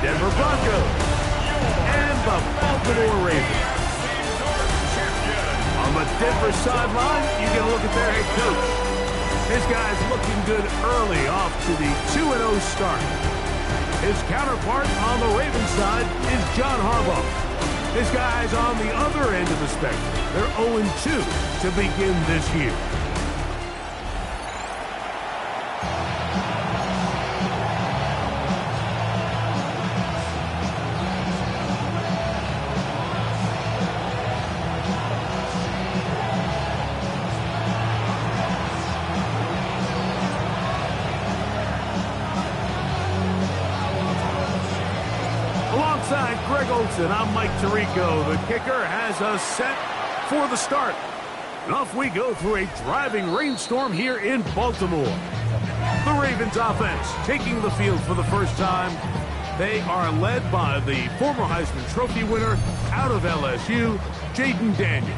Denver Broncos, and the Baltimore Ravens. On the Denver sideline, you get a look at their head coach. This guy's looking good early off to the 2-0 start. His counterpart on the Ravens side is John Harbaugh. This guy's on the other end of the spectrum. They're 0-2 to begin this year. Alongside Greg Olsen, I'm Mike Tirico. The kicker has us set for the start. And off we go through a driving rainstorm here in Baltimore. The Ravens offense taking the field for the first time. They are led by the former Heisman Trophy winner out of LSU, Jaden Daniels.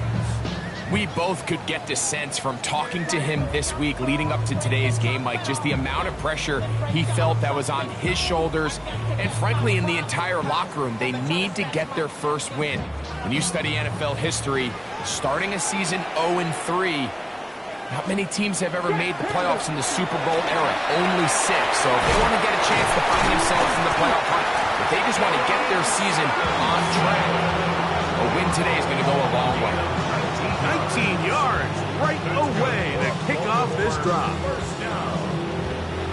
We both could get the sense from talking to him this week leading up to today's game, Mike, just the amount of pressure he felt that was on his shoulders. And frankly, in the entire locker room, they need to get their first win. When you study NFL history, starting a season 0-3, not many teams have ever made the playoffs in the Super Bowl era, only 6. So if they want to get a chance to find themselves in the playoff hunt, if they just want to get their season on track, a win today is going to go a long way. 19 yards right away to kick off this drive.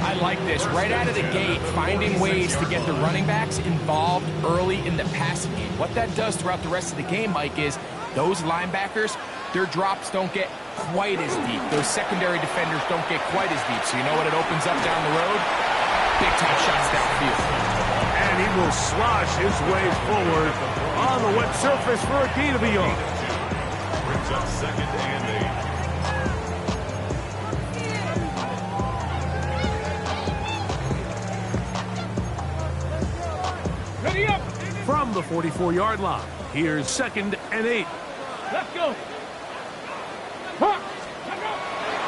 I like this. Right out of the gate, finding ways to get the running backs involved early in the passing game. What that does throughout the rest of the game, Mike, is those linebackers, their drops don't get quite as deep. Those secondary defenders don't get quite as deep. So you know what it opens up down the road? Big-time shots downfield. And he will slosh his way forward on the wet surface for a gain of a yard. Brings up 2nd and 8. Ready up! From the 44-yard line, here's 2nd and 8. Let's go!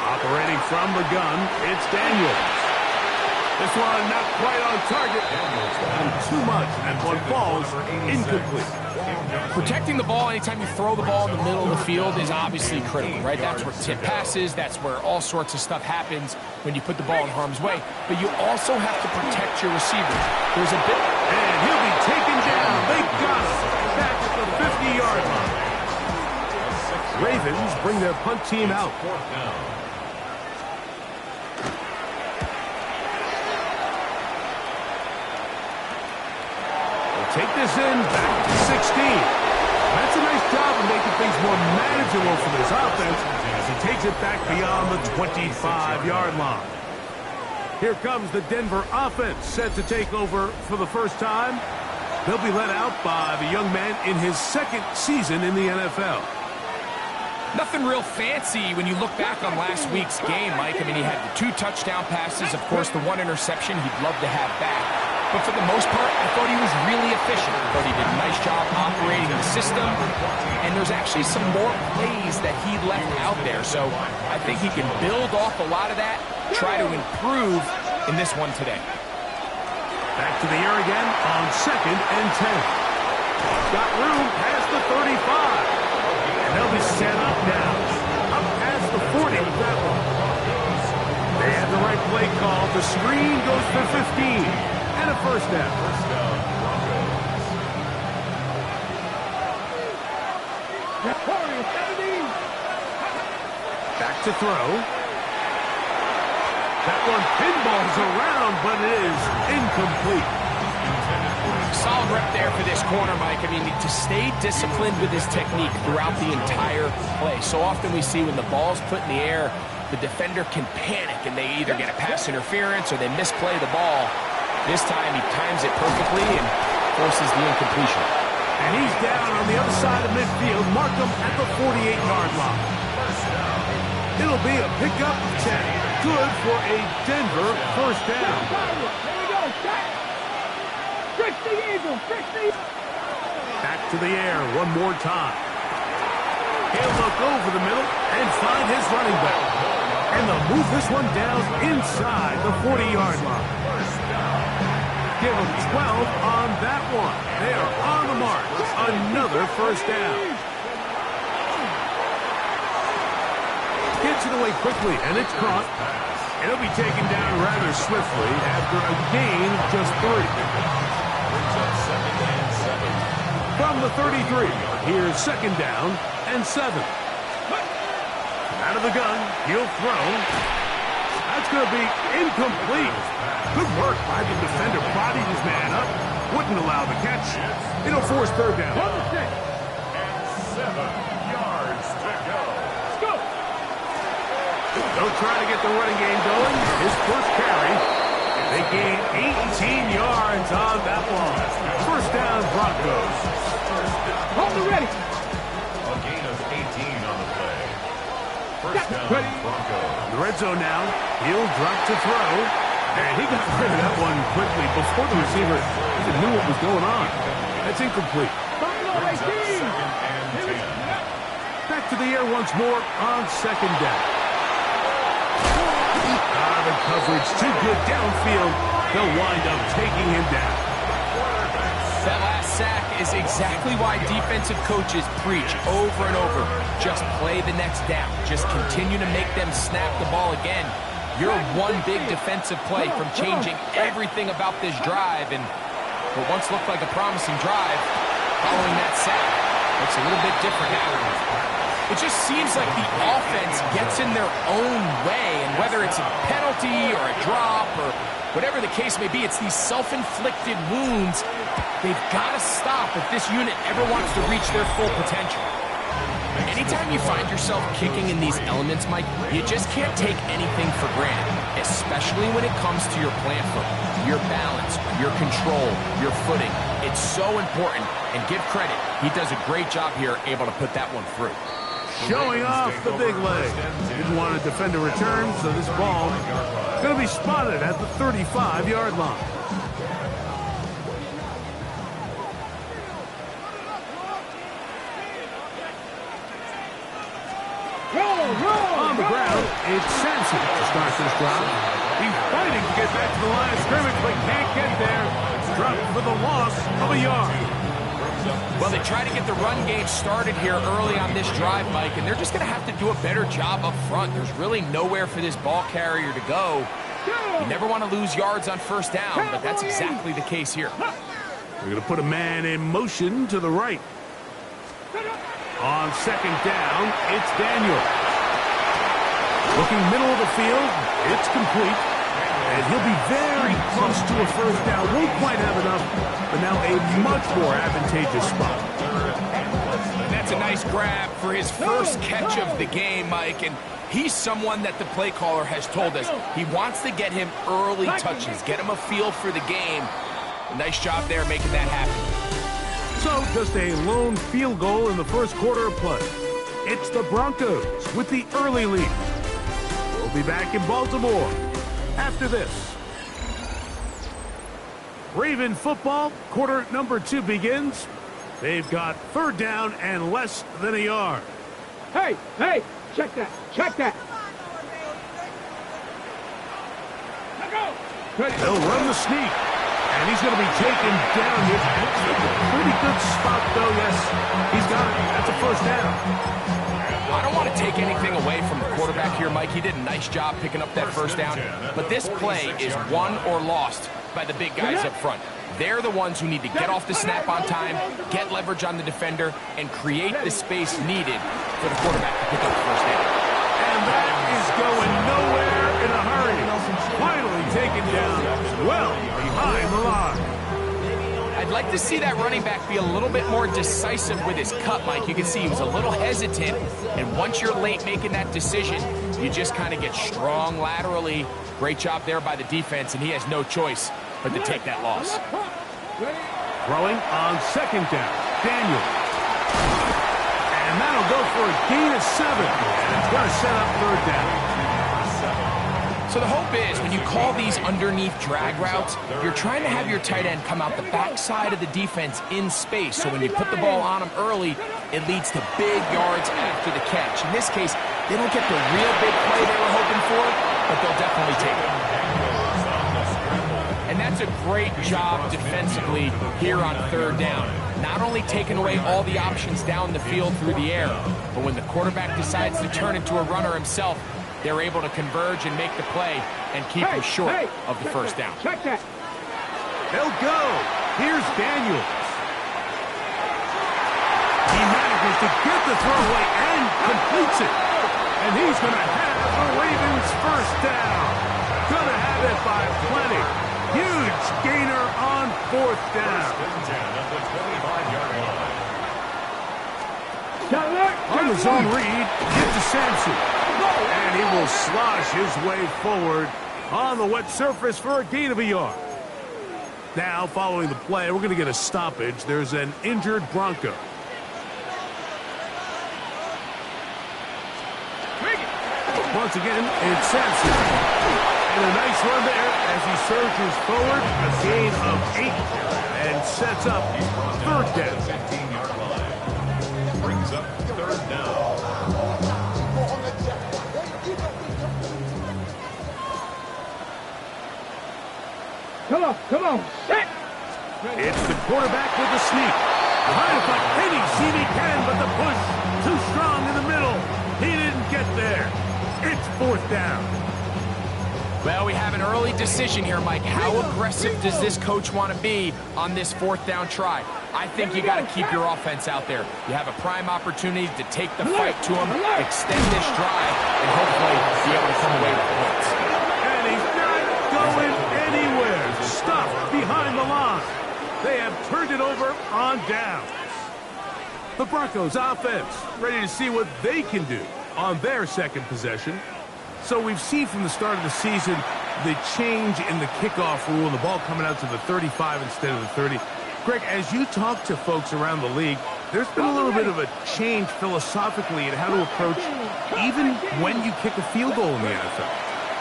Operating from the gun, it's Daniels. This one not quite on target. And too much, and one falls incomplete. Protecting the ball anytime you throw the ball in the middle of the field is obviously critical, right? That's where tip passes, that's where all sorts of stuff happens when you put the ball in harm's way. But you also have to protect your receivers. There's a bit... And he'll be taken down. They got him back at the 50-yard line. Ravens bring their punt team out. 4th down. Take this in, back to 16. That's a nice job of making things more manageable for this offense as he takes it back beyond the 25-yard line. Here comes the Denver offense set to take over for the first time. They'll be led out by the young man in his 2nd season in the NFL. Nothing real fancy when you look back on last week's game, Mike. I mean, he had the 2 touchdown passes, of course, the 1 interception he'd love to have back. But for the most part, I thought he was really efficient. I thought he did a nice job operating the system. And there's actually some more plays that he left out there. So I think he can build off a lot of that, try to improve in this one today. Back to the air again on 2nd and 10. Got room past the 35. And they'll be set up now. Up past the 40 with that one. They had the right play call. The screen goes for 15. And a first down. Back to throw. That one pinballs around, but it is incomplete. Solid rep there for this corner, Mike. I mean, to stay disciplined with his technique throughout the entire play. So often we see when the ball's put in the air, the defender can panic, and they either get a pass interference or they misplay the ball. This time he times it perfectly and forces the incompletion. And he's down on the other side of midfield. Mark him at the 48-yard line. It'll be a pickup of 10. Good for a Denver first down. There we go. Trick the Eagle. Trick the Eagle. Back to the air one more time. He'll look over the middle and find his running back. And they'll move this one down inside the 40-yard line. Give him 12 on that one. They are on the mark. Another first down. Gets it away quickly, and it's caught. It'll be taken down rather swiftly after a gain of just 3. From the 33, here's second down and 7. Out of the gun, he'll throw. That's going to be incomplete. Good work by the defender. Bodied his man up. Wouldn't allow the catch. It'll force third down. And 7 yards to go. Let's go. They'll try to get the running game going. His first carry. They gain 18 yards on that one. First down, Broncos. Hold it ready. A gain of 18 on the play. First down, Broncos. In the red zone now. He'll drop to throw. And he got rid of that one quickly before the receiver even knew what was going on. That's incomplete. Brings up second and 10. Back to the air once more on second down. The coverage too good downfield. They'll wind up taking him down. That last sack is exactly why defensive coaches preach over and over. Just play the next down. Just continue to make them snap the ball again. You're one big defensive play from changing everything about this drive, and what once looked like a promising drive, following that sack, looks a little bit different now. It just seems like the offense gets in their own way, and whether it's a penalty or a drop or whatever the case may be, it's these self-inflicted wounds. They've got to stop if this unit ever wants to reach their full potential. Anytime you find yourself kicking in these elements, Mike, you just can't take anything for granted, especially when it comes to your plant foot, your balance, your control, your footing. It's so important, and give credit. He does a great job here, able to put that one through. Showing off the big leg. Didn't want to defend a return, so this ball is going to be spotted at the 35-yard line. On the ground, it's Sampson to start this drive. He's fighting to get back to the line of scrimmage, but can't get there. Dropped for the loss of a yard. Well, they try to get the run game started here early on this drive, Mike, and they're just going to have to do a better job up front. There's really nowhere for this ball carrier to go. You never want to lose yards on first down, but that's exactly the case here. They're going to put a man in motion to the right. On second down, it's Daniel. Looking middle of the field, it's complete. And he'll be very close to a first down. Won't quite have enough, but now a much more advantageous spot. And that's a nice grab for his first catch of the game, Mike. And he's someone that the play caller has told us he wants to get him early touches, get him a feel for the game. A nice job there making that happen. So just a lone field goal in the first quarter of play. It's the Broncos with the early lead. We'll be back in Baltimore after this. Raven football, quarter number 2 begins. They've got third down and less than a yard. Hey, check that, check that. They'll run the sneak, and he's going to be taken down here. Pretty good spot, though, yes. He's got it. That's a first down. I don't want to take anything away from the quarterback here, Mike. He did a nice job picking up that first down. But this play is won or lost by the big guys up front. They're the ones who need to get off the snap on time, get leverage on the defender, and create the space needed for the quarterback to pick up the first down. And that is going nowhere in a hurry. Finally taken down well behind the line. I'd like to see that running back be a little bit more decisive with his cut, Mike. You can see he was a little hesitant, and once you're late making that decision, you just kind of get strong laterally. Great job there by the defense, and he has no choice but to take that loss. Throwing on second down, Daniel. And that'll go for a gain of 7. And it's going to set up third down. So the hope is when you call these underneath drag routes, you're trying to have your tight end come out the backside of the defense in space. So when you put the ball on him early, it leads to big yards after the catch. In this case, they don't get the real big play they were hoping for, but they'll definitely take it. And that's a great job defensively here on third down. Not only taking away all the options down the field through the air, but when the quarterback decides to turn into a runner himself, they're able to converge and make the play and keep him short of the first down. Check that. They'll go. Here's Daniels. He manages to get the throw away and completes it. And he's going to have the Ravens first down. Going to have it by plenty. Huge gainer on fourth down. On the zone read, get to Sampson. And he will slosh his way forward on the wet surface for a gain of a yard. Now, following the play, we're going to get a stoppage. There's an injured Bronco. Once again, it's Sampson. And a nice run there as he surges forward. A gain of 8 and sets up third down. 15-yard line. Brings up third down. Come on. Set. It's the quarterback with the sneak. Trying to find any seam he can, but the push too strong in the middle. He didn't get there. It's fourth down. Well, we have an early decision here, Mike. How aggressive does this coach want to be on this fourth down try? I think you got to keep your offense out there. You have a prime opportunity to take the fight to him, extend this drive, and hopefully be able to come away with points. And he's not going anywhere. Stuffed behind the line. They have turned it over on downs. The Broncos offense ready to see what they can do on their second possession. So we've seen from the start of the season the change in the kickoff rule and the ball coming out to the 35 instead of the 30. Greg, as you talk to folks around the league, there's been a little bit of a change philosophically in how to approach even when you kick a field goal in the NFL.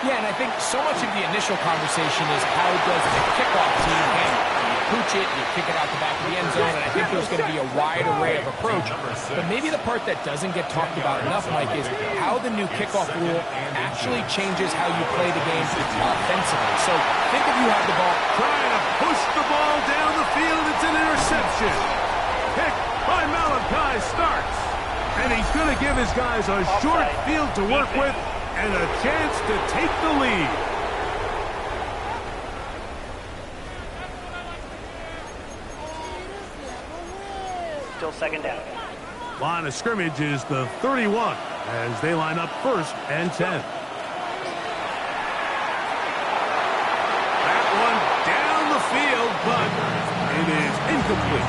Yeah, and I think so much of the initial conversation is how does the kickoff team handle it? You pooch it, you kick it out the back of the end zone, and I think there's going to be a wide array of approach. But maybe the part that doesn't get talked about enough, Mike, is how the new kickoff rule actually changes how you play the game offensively. So think if you have the ball. Trying to push the ball down the field. It's an interception. Pick by Malachi starts. And he's going to give his guys a short field to work with and a chance to take the lead. Still second down. Line of scrimmage is the 31 as they line up first and 10. That one down the field, but it is incomplete.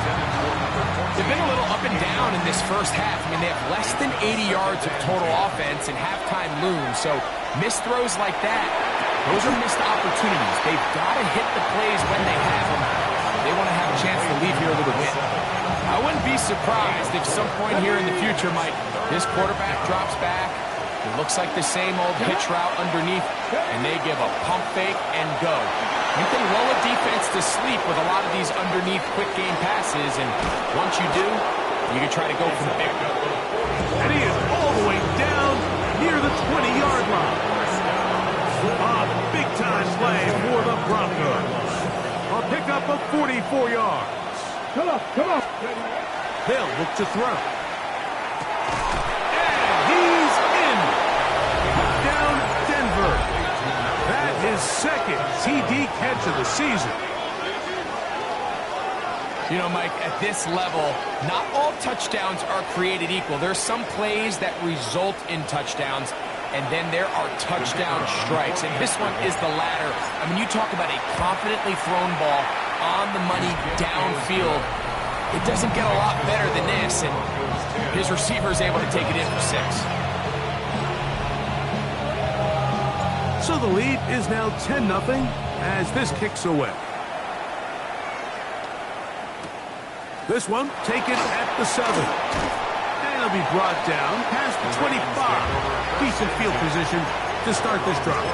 They've been a little up and down in this first half. I mean, they have less than 80 yards of total offense and halftime looms. So missed throws like that, those are missed opportunities. They've got to hit the plays when they have them. They want to have a chance to leave here with a win. I wouldn't be surprised if some point here in the future, Mike, this quarterback drops back. It looks like the same old hitch route underneath, and they give a pump fake and go. You can lull a defense to sleep with a lot of these underneath quick game passes, and once you do, you can try to go from there. And he is all the way down near the 20-yard line. A big-time play for the Broncos. A pickup of 44 yards. Come on. They'll look to throw. And he's in. Down Denver. That is second TD catch of the season. You know, Mike, at this level, not all touchdowns are created equal. There's some plays that result in touchdowns, and then there are touchdown strikes. And this one is the latter. I mean, you talk about a confidently thrown ball on the money downfield. It doesn't get a lot better than this, and his receiver is able to take it in for 6. So the lead is now 10-0 as this kicks away. This one taken at the 7. And it'll be brought down past the 25. Decent field position to start this drive.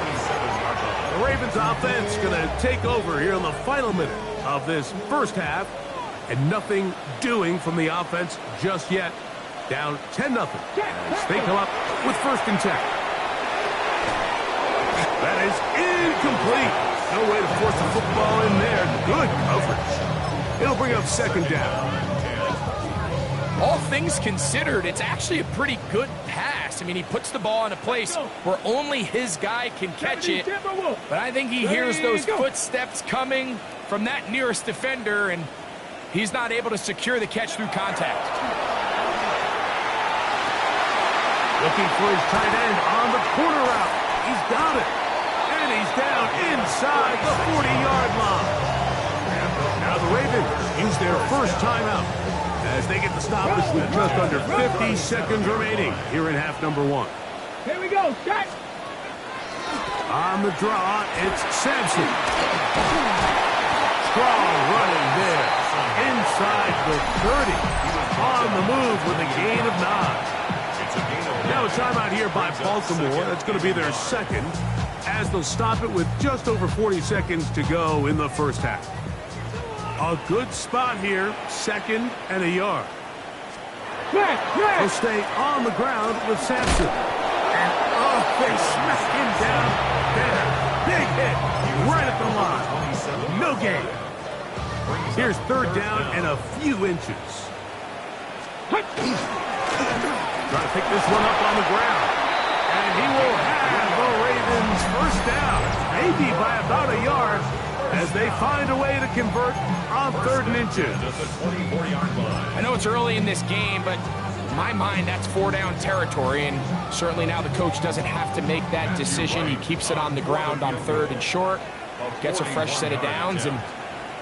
The Ravens offense going to take over here in the final minute of this first half. And nothing doing from the offense just yet. Down 10-0 as they come up with first and 10. That is incomplete. No way to force the football in there. Good coverage. It'll bring up second down. All things considered, it's actually a pretty good pass. I mean, he puts the ball in a place where only his guy can catch it. But I think he hears those footsteps coming from that nearest defender, and he's not able to secure the catch through contact. Looking for his tight end on the corner route. He's got it. And he's down inside the 40-yard line. Now the Ravens use their first timeout as they get the stoppage with just under 50 seconds remaining here in half number 1. Here we go, shot. On the draw, it's Sampson. Strong running there. Inside the 30. On the move with a gain of 9. Now a timeout here by Baltimore. That's going to be their second, as they'll stop it with just over 40 seconds to go in the first half. A good spot here, second and a yard. They'll stay on the ground with Sampson. And they smack him down there. Big hit right at the line. No gain. Here's third down and a few inches. Trying to pick this one up on the ground. And he will have the Ravens first down. Maybe by about a yard as they find a way to convert on 3rd and inches. I know it's early in this game, but in my mind, that's 4-down territory. And certainly now the coach doesn't have to make that decision. He keeps it on the ground on 3rd and short. Gets a fresh set of downs. And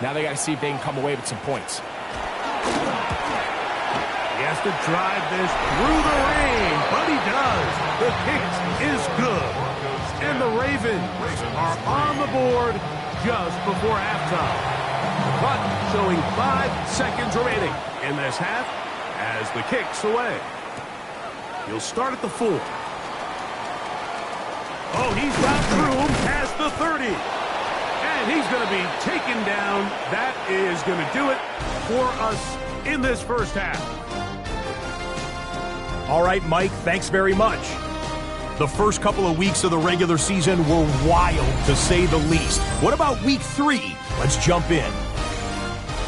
now they got to see if they can come away with some points. He has to drive this through the rain, but he does. The kick is good. And the Ravens are on the board just before halftime. But showing 5 seconds remaining in this half as the kick's away. He'll start at the 4. Oh, he's got room past the 30. And he's going to be taken down. That is going to do it for us in this first half. All right, Mike, thanks very much. The first couple of weeks of the regular season were wild, to say the least. What about week 3? Let's jump in.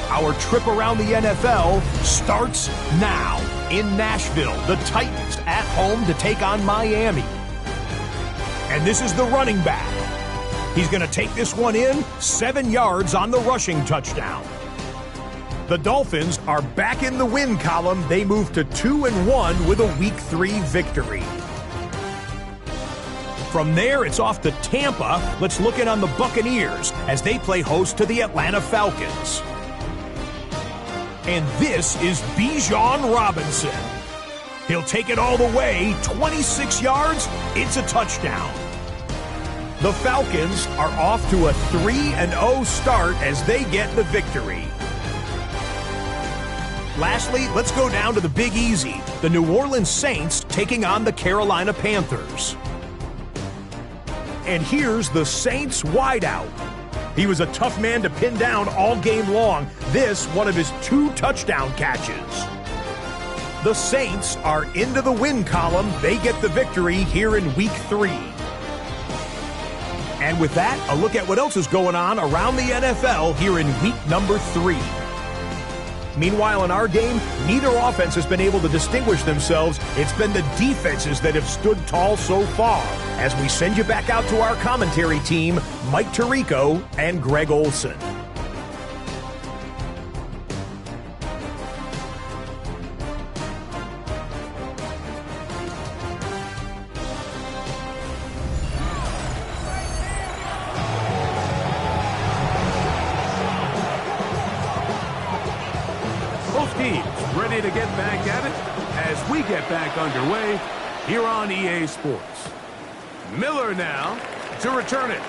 Our trip around the NFL starts now. In Nashville, the Titans at home to take on Miami. And this is the running back. He's going to take this one in 7 yards on the rushing touchdown. The Dolphins are back in the win column. They move to 2-1 with a Week 3 victory. From there, it's off to Tampa. Let's look in on the Buccaneers as they play host to the Atlanta Falcons. And this is Bijan Robinson. He'll take it all the way, 26 yards, it's a touchdown. The Falcons are off to a 3-0 start as they get the victory. Lastly, let's go down to the Big Easy. The New Orleans Saints taking on the Carolina Panthers. And here's the Saints wideout. He was a tough man to pin down all game long. This, one of his 2 touchdown catches. The Saints are into the win column. They get the victory here in Week 3. And with that, a look at what else is going on around the NFL here in week number 3. Meanwhile, in our game, neither offense has been able to distinguish themselves. It's been the defenses that have stood tall so far. As we send you back out to our commentary team, Mike Tirico and Greg Olson. Ready to get back at it as we get back underway here on EA Sports. Miller now to return it.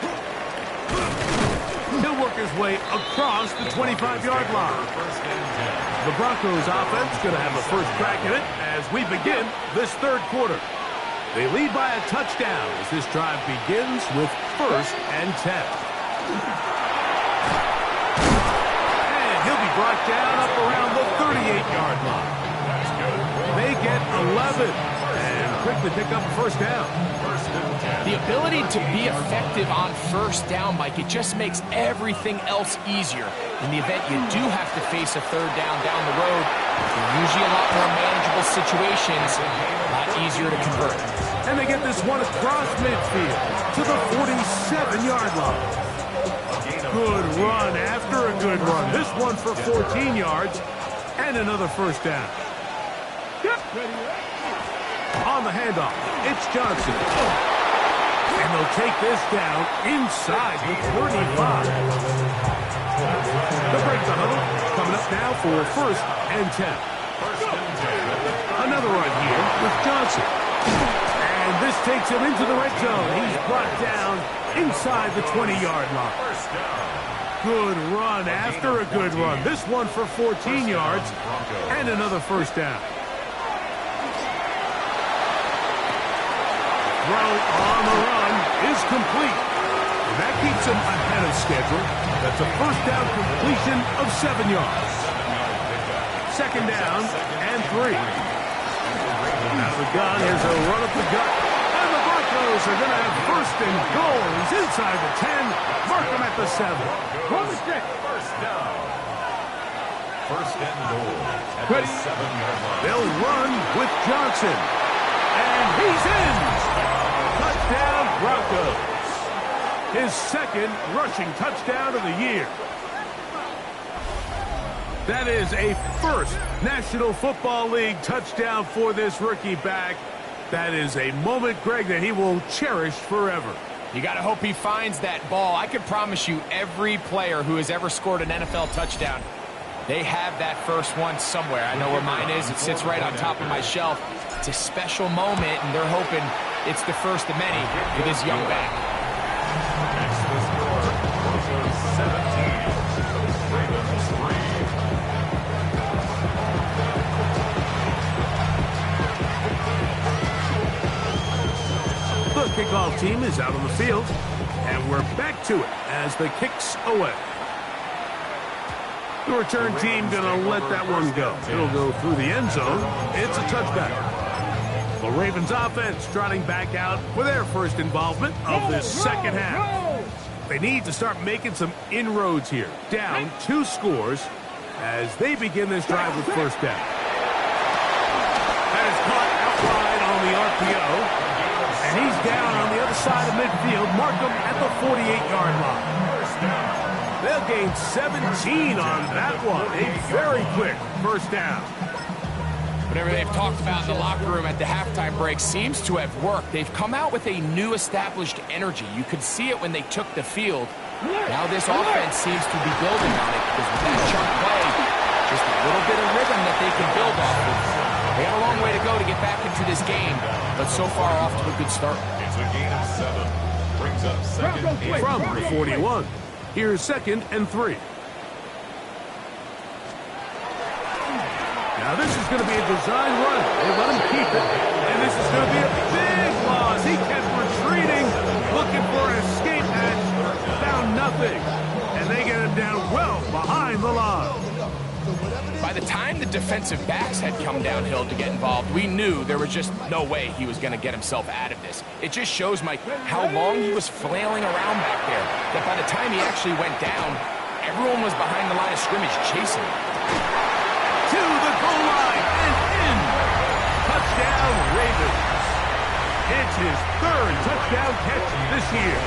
He'll work his way across the 25-yard line. The Broncos offense going to have the first crack at it as we begin this 3rd quarter. They lead by a touchdown as this drive begins with 1st and 10. He'll be brought down up around the 38-yard line. They get 11. And quickly pick up a first down. The ability to be effective on first down, Mike, it just makes everything else easier. In the event you do have to face a third down the road, they're usually a lot more manageable situations, a lot easier to convert. And they get this one across midfield to the 47-yard line. Good run after a good run. This one for 14 yards and another first down. On the handoff, it's Johnson. And they'll take this down inside the 35. They'll break the huddle. Coming up now for first and 10. Another run here with Johnson. And this takes him into the red zone. He's brought down inside the 20-yard line. Good run after a good run. This one for 14 yards and another first down. Throw on the run is complete. And that keeps him ahead of schedule. That's a first down completion of 7 yards. Second down and 3. Now the gun, here's a run up the gut. And the Broncos are going to have first and goal. He's inside the 10. Mark him at the 7. First down. First and goal at the 7-yard line. They'll run with Johnson. And he's in. Touchdown, Broncos. His second rushing touchdown of the year. That is a first National Football League touchdown for this rookie back. That is a moment, Greg, that he will cherish forever. You got to hope he finds that ball. I can promise you every player who has ever scored an NFL touchdown, they have that first one somewhere. I know where mine is. It sits right on top of my shelf. It's a special moment, and they're hoping it's the first of many for this young back. Next to score, Broncos 17, Ravens 3. The kickoff team is out on the field, and we're back to it as the kick's away. The return team going to let that one go. It'll go through the end zone. It's a touchback. The Ravens offense trotting back out for their first involvement of this second half. They need to start making some inroads here. Down 2 scores as they begin this drive with first down. That is caught out wide on the RPO. And he's down on the other side of midfield. Mark him at the 48-yard line. They'll gain 17 on that one. A very quick first down. Whatever they've talked about in the locker room at the halftime break seems to have worked. They've come out with a new established energy. You could see it when they took the field. Now this offense seems to be building on it because with that chunk play, just a little bit of rhythm that they can build off of. They got a long way to go to get back into this game, but so far off to a good start. It's a gain of 7. Brings up second and From the 41. Here's second and 3. Now this is going to be a design run. They let him keep it. And this is going to be a big loss. He kept retreating, looking for an escape hatch. Found nothing. And they get him down well behind the line. By the time the defensive backs had come downhill to get involved, we knew there was just no way he was going to get himself out of this. It just shows, Mike, how long he was flailing around back there, that by the time he actually went down, everyone was behind the line of scrimmage chasing him. To the goal line and in. Touchdown, Ravens. It's his 3rd touchdown catch this year.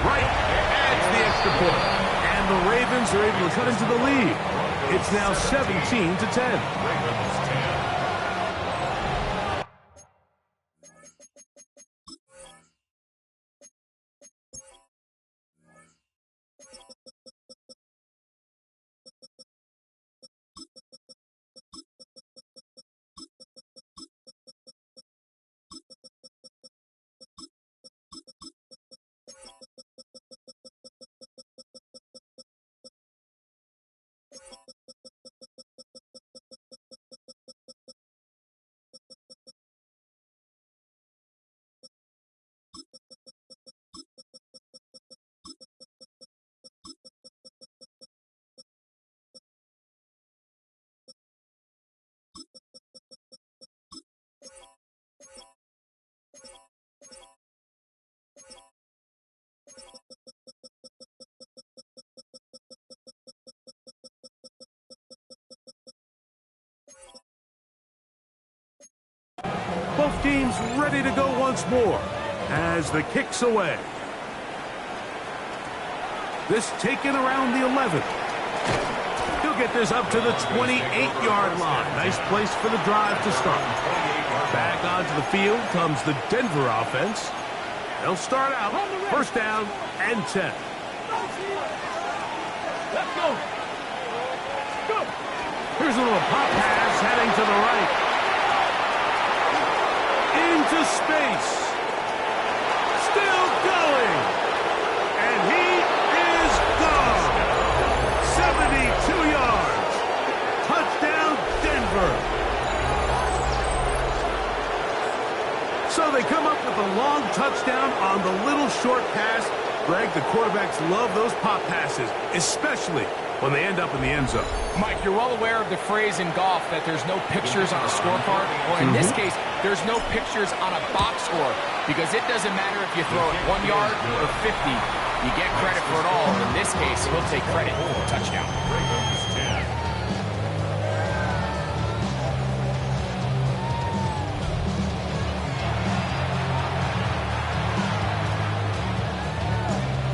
Right, adds the extra point. And the Ravens are able to cut into the lead. It's now 17-10. Ravens 10. teams ready to go once more as the kick's away. This taken around the 11. He'll get this up to the 28-yard line. Nice place for the drive to start. Back onto the field comes the Denver offense. They'll start out first down and 10. Let's go. Go. Here's a little pop pass heading to the right. Into space. Still going. And he is gone. 72 yards. Touchdown, Denver. So they come up with a long touchdown on the little short pass. Greg, the quarterbacks love those pop passes, especially when they end up in the end zone. Mike, you're well aware of the phrase in golf that there's no pictures on a scorecard. Well, in this case, there's no pictures on a box score because it doesn't matter if you throw it 1 yard or 50. You get credit for it all. In this case, he'll take credit for the touchdown.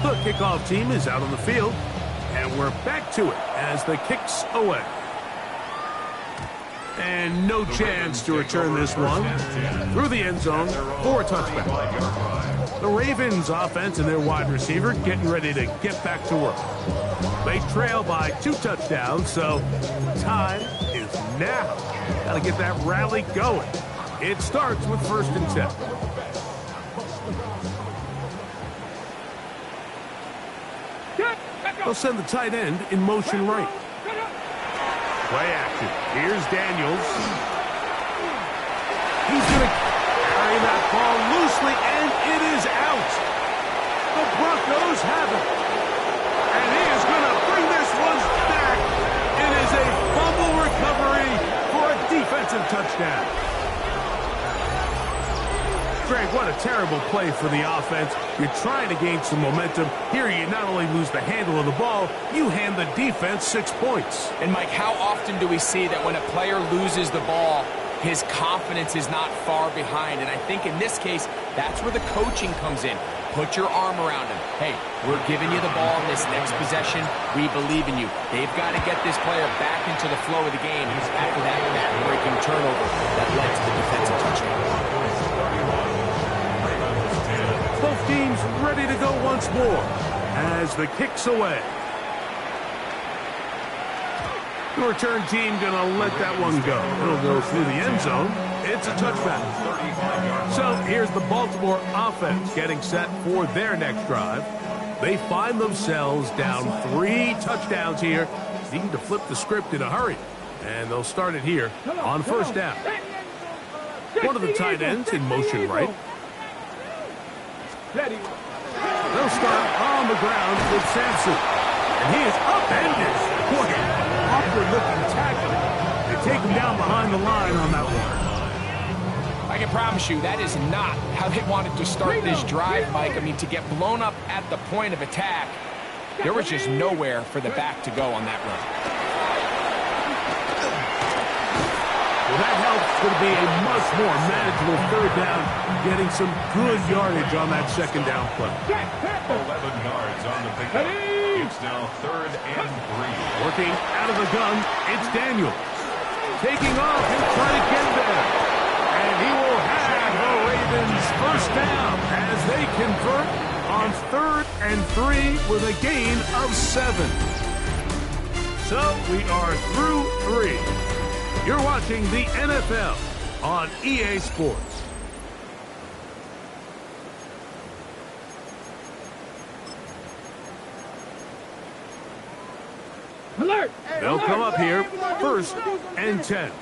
The kickoff team is out on the field, and we're back to it as the kick's away. And no chance to return this one through the end zone for a touchback. The Ravens offense and their wide receiver getting ready to get back to work. They trail by 2 touchdowns, so time is now. Got to get that rally going. It starts with first and 10. They'll send the tight end in motion right. Play action. Here's Daniels. He's going to carry that ball loosely, and it is out. The Broncos have it. And he is going to bring this one back. It is a fumble recovery for a defensive touchdown. Greg, what a terrible play for the offense. You're trying to gain some momentum. Here you not only lose the handle of the ball, you hand the defense 6 points. And Mike, how often do we see that when a player loses the ball, his confidence is not far behind? And I think in this case, that's where the coaching comes in. Put your arm around him. Hey, we're giving you the ball in this next possession. We believe in you. They've got to get this player back into the flow of the game after that back-breaking turnover that led to the defensive touchdown. Both teams ready to go once more as the kick's away. The return team going to let that one go. It'll go through the end zone. It's a touchback. So here's the Baltimore offense getting set for their next drive. They find themselves down 3 touchdowns here, needing to flip the script in a hurry. And they'll start it here on first down. One of the tight ends in motion right. They'll start on the ground with Sampson. And he is upended. What an awkward-looking tackle. They take him down behind the line on that one. I can promise you that is not how they wanted to start this drive, Mike. I mean, to get blown up at the point of attack, there was just nowhere for the back to go on that run. Well, that helps. It's going to be a much more manageable third down, getting some good yardage on that second down play. 11 yards on the pickup. It's now 3rd and 3. Working out of the gun, it's Daniels. Taking off, he'll try to get there. And he will have the Ravens first down as they convert on 3rd and 3 with a gain of 7. So we are through 3. You're watching the NFL on EA Sports. Alert! They'll come up here, 1st and 10.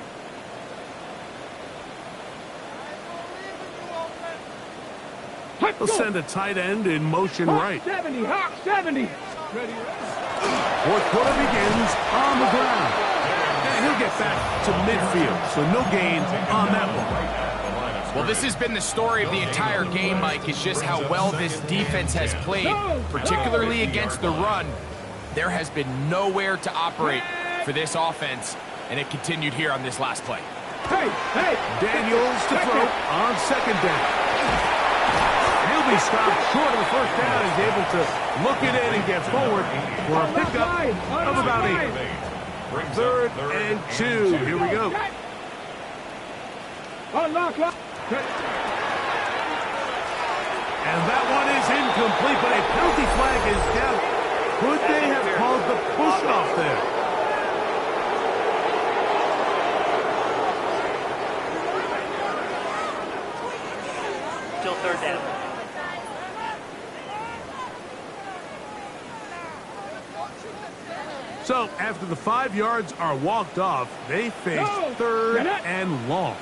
They'll send a tight end in motion right. 70, Hawk 70. Fourth quarter begins on the ground. And he'll get back to midfield, so no gain on that one. Well, this has been the story of the entire game, Mike. It's just how well this defense has played, particularly against the run. There has been nowhere to operate for this offense, and it continued here on this last play. Hey! Daniels to throw on second down. He'll be stopped short of the first down. He's able to look it in and get forward for a pickup of about 8. Third and 2. Here we go. Unlock. And that one is incomplete, but a penalty flag is down. Could they have called the push-off there? Still third down. So, after the 5 yards are walked off, they face third and long.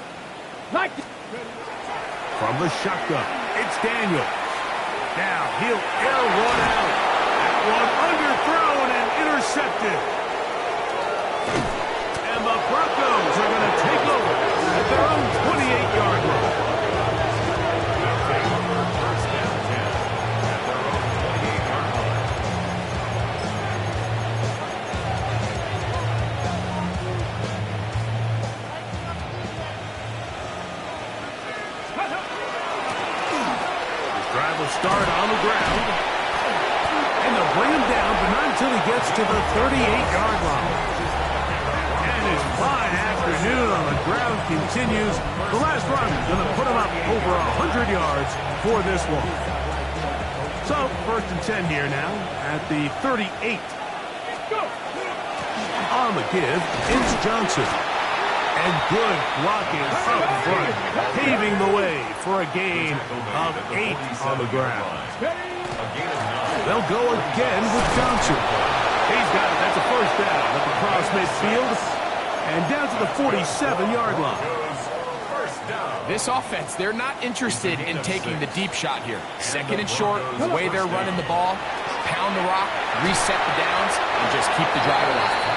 From the shotgun, it's Daniels. Now, he'll air one out. That one underthrown and intercepted. And the Broncos are going to take over at their own 28-yard line. First down 10 at their own 28-yard line. Drive will start on the ground. And they'll bring him down, but not until he gets to the 38-yard line. And his fine afternoon on the ground continues. The last run going to put him up over 100 yards for this one. So, first and 10 here now at the 38. On the give, it's Johnson. And good blocking up front, paving the way for a gain of 8 on the ground. They'll go again with Johnson. He's got it. That's a first down at the cross midfield and down to the 47-yard line. This offense, they're not interested in taking the deep shot here. Second and short, the way they're running the ball, pound the rock, reset the downs, and just keep the drive alive.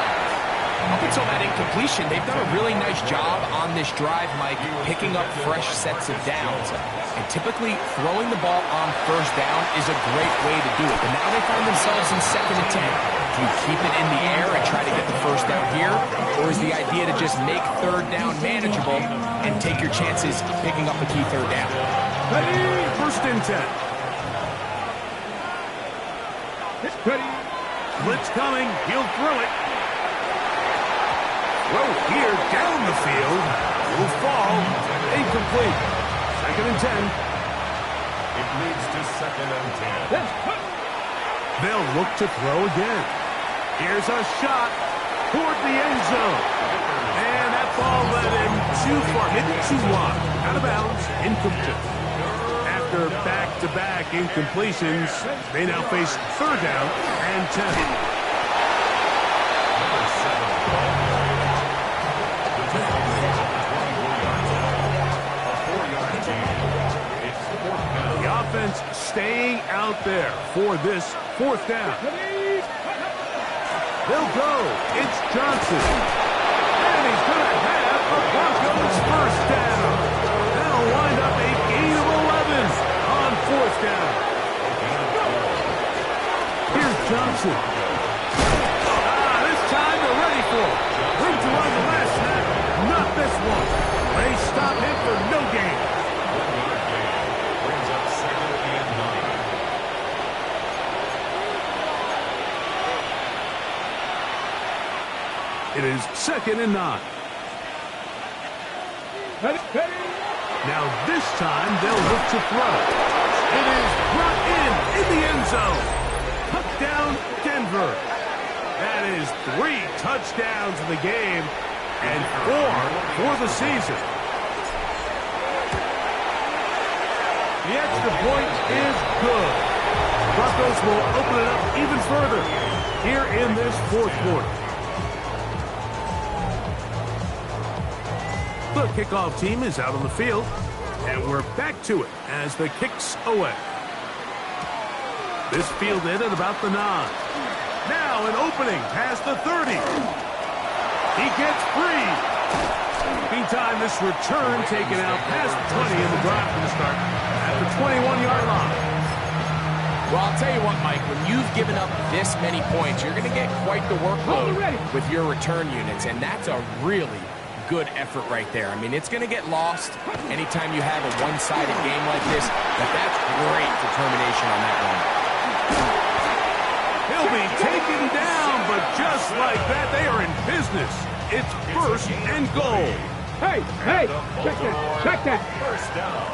Up until that incompletion, they've done a really nice job on this drive, Mike, picking up fresh sets of downs. And typically, throwing the ball on first down is a great way to do it. But now they find themselves in second and 10. Do you keep it in the air and try to get the first down here? Or is the idea to just make third down manageable and take your chances picking up a key third down? First and 10. Blitz coming. He'll throw it. Throw here down the field. Will fall. Incomplete. Second and 10. It leads to second and 10. They'll look to throw again. Here's a shot toward the end zone. And that ball led him too far. Maybe too wide. Out of bounds. Incomplete. After back-to-back incompletions, they now face third down and 10. Offense staying out there for this fourth down. They'll go. It's Johnson. And he's going to have a Broncos first down. That'll wind up a gain of 11 on fourth down. Here's Johnson. This time they're ready for it. Room to run the last snap. Not this one. They stop him for no gain. It is second and 9. Now this time they'll look to throw. It is brought in the end zone. Touchdown Denver. That is 3 touchdowns in the game and 4 for the season. The extra point is good. Broncos will open it up even further here in this fourth quarter. The kickoff team is out on the field, and we're back to it as the kick's away. This fielded at about the 9. Now an opening past the 30. He gets free. Meantime, this return taken out past the 20 in the drive from the start at the 21-yard line. Well, I'll tell you what, Mike, when you've given up this many points, you're going to get quite the workload with your return units, and that's a really good effort right there. I mean, it's going to get lost anytime you have a one-sided game like this, but that's great determination on that one. He'll be taken down, but just like that, they are in business. It's first and goal. Hey, check that. First down.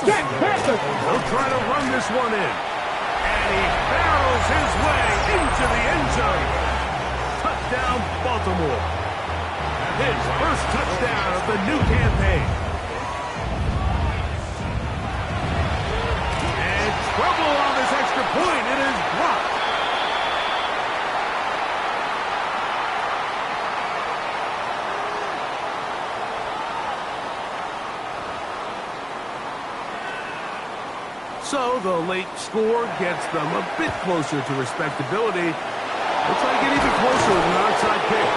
Check, They'll try to run this one in. And he barrels his way into the end zone. Touchdown, Baltimore. His first touchdown of the new campaign. And trouble on this extra point. It is blocked. So the late score gets them a bit closer to respectability. Looks like it even closer with an onside kick.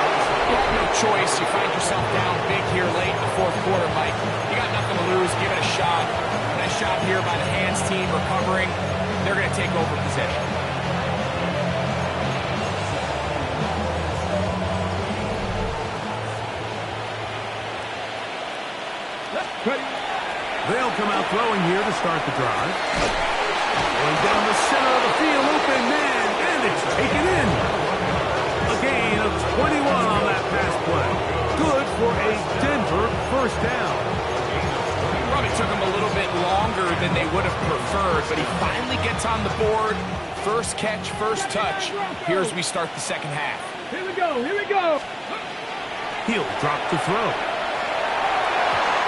You have no choice. You find yourself down big here late in the fourth quarter, Mike. You got nothing to lose. Give it a shot. Nice shot here by the hands team recovering. They're going to take over possession. They'll come out throwing here to start the drive. Going down the center of the field, open man, and it's taken in. A gain of 21 on that pass play. Good for a Denver first down. Probably took him a little bit longer than they would have preferred, but he finally gets on the board. First catch, first touch. Here as we start the second half. Here we go. He'll drop to throw.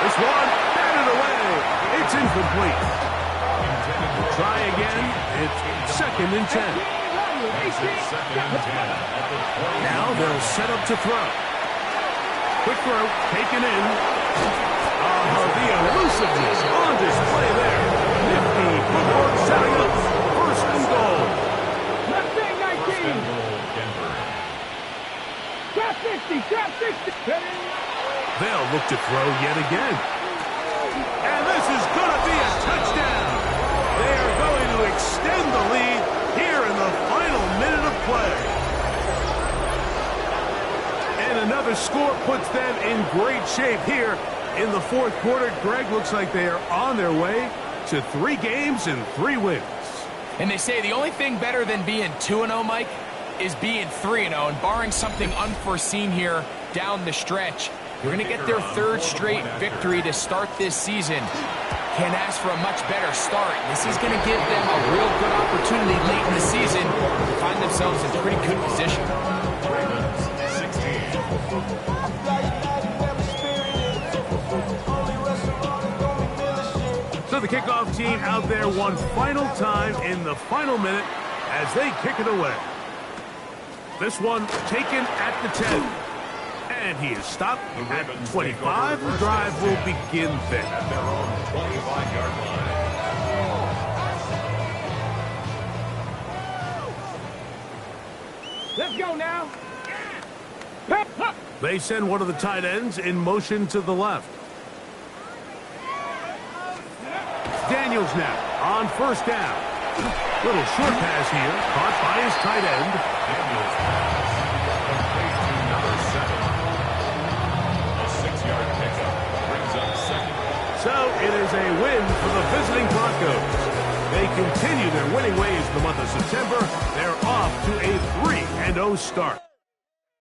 This one, batted away. It's incomplete. We'll try again. It's second and 10. Second and 10 at the 20. Now they'll set up to throw. Quick throw, taken in. The elusiveness on display there. Nifty footwork setting up. First and goal. Left thing, 19. First and goal, Denver. Trap 60. They'll look to throw yet again. And this is going to be a touchdown. They are going to extend the lead here in the final minute of play. And another score puts them in great shape here in the fourth quarter. Greg, looks like they are on their way to 3 games and 3 wins. And they say the only thing better than being 2-0, Mike, is being 3-0. And barring something unforeseen here down the stretch, you're going to get their third straight victory to start this season. Can't ask for a much better start. This is going to give them a real good opportunity late in the season to find themselves in pretty good position. Ravens, 16. So the kickoff team out there one final time in the final minute as they kick it away. This one taken at the 10. And he is stopped at 25. The drive will begin then. At their own 25-yard line. Let's go now. They send one of the tight ends in motion to the left. Daniels now on first down. Little short pass here, caught by his tight end. Daniels complete to number 7. A 6-yard pickup brings up second. So it is a win for the visiting Broncos. They continue their winning ways in the month of September. They're off to a 3-0 start.